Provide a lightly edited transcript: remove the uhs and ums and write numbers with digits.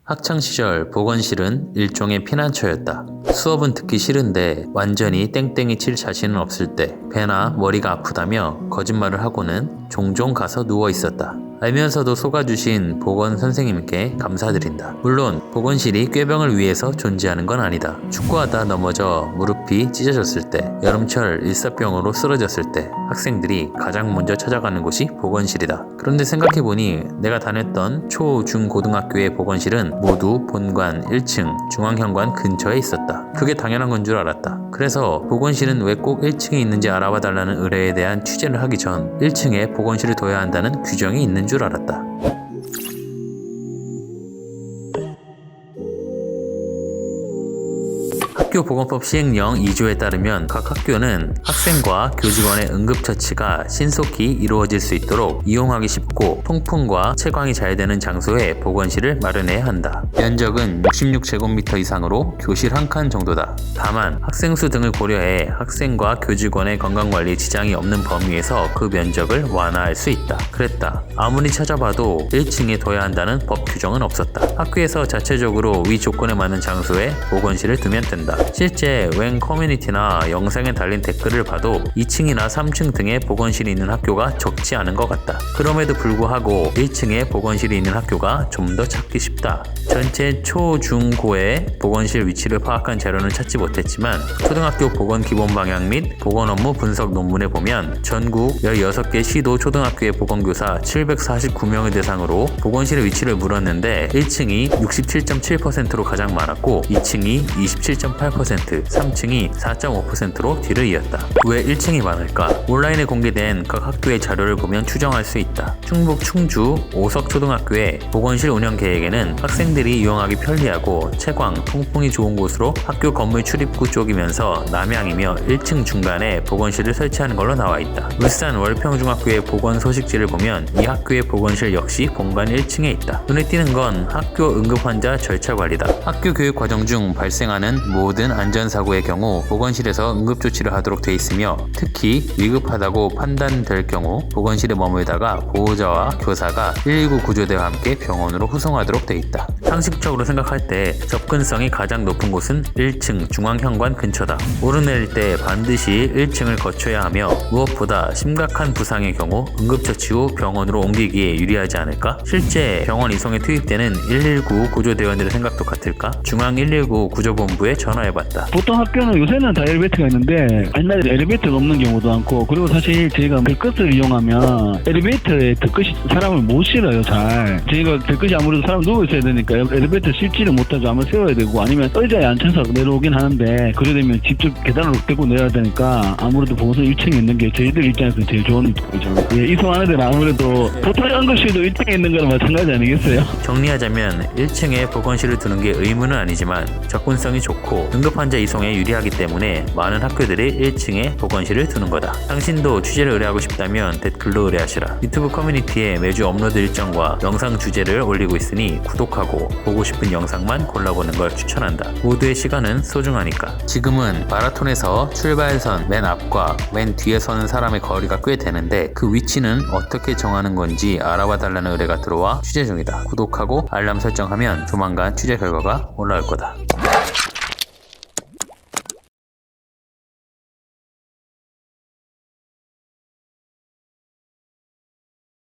학창시절 보건실은 일종의 피난처였다. 수업은 듣기 싫은데 완전히 땡땡이 칠 자신은 없을 때 배나 머리가 아프다며 거짓말을 하고는 종종 가서 누워 있었다. 알면서도 속아주신 보건 선생님께 감사드린다. 물론 보건실이 꾀병을 위해서 존재하는 건 아니다. 축구하다 넘어져 무릎이 찢어졌을 때, 여름철 일사병으로 쓰러졌을 때 학생들이 가장 먼저 찾아가는 곳이 보건실이다. 그런데 생각해보니 내가 다녔던 초, 중, 고등학교의 보건실은 모두 본관 1층 중앙현관 근처에 있었다. 그게 당연한 건 줄 알았다. 그래서 보건실은 왜 꼭 1층에 있는지 알아봐 달라는 의뢰에 대한 취재를 하기 전 1층에 보건실을 둬야 한다는 규정이 있는 줄 알았다. 학교보건법 시행령 2조에 따르면 각 학교는 학생과 교직원의 응급처치가 신속히 이루어질 수 있도록 이용하기 쉽고 통풍과 채광이 잘 되는 장소에 보건실을 마련해야 한다. 면적은 66제곱미터 이상으로 교실 한 칸 정도다. 다만 학생 수 등을 고려해 학생과 교직원의 건강관리에 지장이 없는 범위에서 그 면적을 완화할 수 있다. 그랬다. 아무리 찾아봐도 1층에 둬야 한다는 법 규정은 없었다. 학교에서 자체적으로 위 조건에 맞는 장소에 보건실을 두면 된다. 실제 웬 커뮤니티나 영상에 달린 댓글을 봐도 2층이나 3층 등의 보건실이 있는 학교가 적지 않은 것 같다. 그럼에도 불구하고 1층에 보건실이 있는 학교가 좀 더 찾기 쉽다. 전체 초, 중, 고의 보건실 위치를 파악한 자료는 찾지 못했지만 초등학교 보건 기본 방향 및 보건 업무 분석 논문에 보면 전국 16개 시도 초등학교의 보건교사 749명을 대상으로 보건실의 위치를 물었는데 1층이 67.7%로 가장 많았고 2층이 27.8%, 3층이 4.5%로 뒤를 이었다. 왜 1층이 많을까? 온라인에 공개된 각 학교의 자료를 보면 추정할 수 있다. 충북 충주 오석초등학교의 보건실 운영 계획에는 학생들이 이용하기 편리하고 채광, 통풍이 좋은 곳으로 학교 건물 출입구 쪽이면서 남향이며 1층 중간에 보건실을 설치하는 걸로 나와 있다. 울산 월평중학교의 보건 소식지를 보면 이 학교의 보건실 역시 본관 1층에 있다. 눈에 띄는 건 학교 응급환자 절차 관리다. 학교 교육 과정 중 발생하는 모든 안전사고의 경우 보건실에서 응급조치를 하도록 돼 있으며 특히 위급하다고 판단될 경우 보건실에 머물다가 보호자와 교사가 119 구조대와 함께 병원으로 후송하도록 돼 있다. 상식적으로 생각할 때 접근성이 가장 높은 곳은 1층 중앙현관 근처다. 오르내릴 때 반드시 1층을 거쳐야 하며 무엇보다 심각한 부상의 경우 응급처치 후 병원으로 옮기기에 유리하지 않을까? 실제 병원 이송에 투입되는 119 구조대원들의 생각도 같을까? 중앙 119 구조본부에 전화해봤다. 보통 학교는 요새는 다 엘리베이터가 있는데 옛날에 엘리베이터가 없는 경우도 많고, 그리고 사실 저희가 벽끝을 이용하면 엘리베이터에 벽끝이 사람을 못 실어요. 잘 저희가 벽끝이 아무래도 사람 누워 있어야 되니까 엘리베이터 실지를 못하죠. 아마 세워야 되고 아니면 의자에 앉혀서 내려오긴 하는데, 그래 되면 직접 계단을 떼고 내려야 되니까 아무래도 보건소 1층에 있는 게 저희들 입장에서는 제일 좋은 거죠. 예, 이송하는 데는 아무래도 보통 응급실도 1층에 있는 거랑 마찬가지 아니겠어요? 정리하자면 1층에 보건실을 두는 게 의무는 아니지만 접근성이 좋고 응급환자 이송에 유리하기 때문에 많은 학교들이 1층에 보건실을 두는 거다. 당신도 취재를 의뢰하고 싶다면 댓글로 의뢰하시라. 유튜브 커뮤니티에 매주 업로드 일정과 영상 주제를 올리고 있으니 구독하고 보고 싶은 영상만 골라보는 걸 추천한다. 모두의 시간은 소중하니까. 지금은 마라톤에서 출발선 맨 앞과 맨 뒤에 서는 사람의 거리가 꽤 되는데 그 위치는 어떻게 정하는 건지 알아봐 달라는 의뢰가 들어와 취재 중이다. 구독하고 알람 설정하면 조만간 취재 결과가 올라올 거다.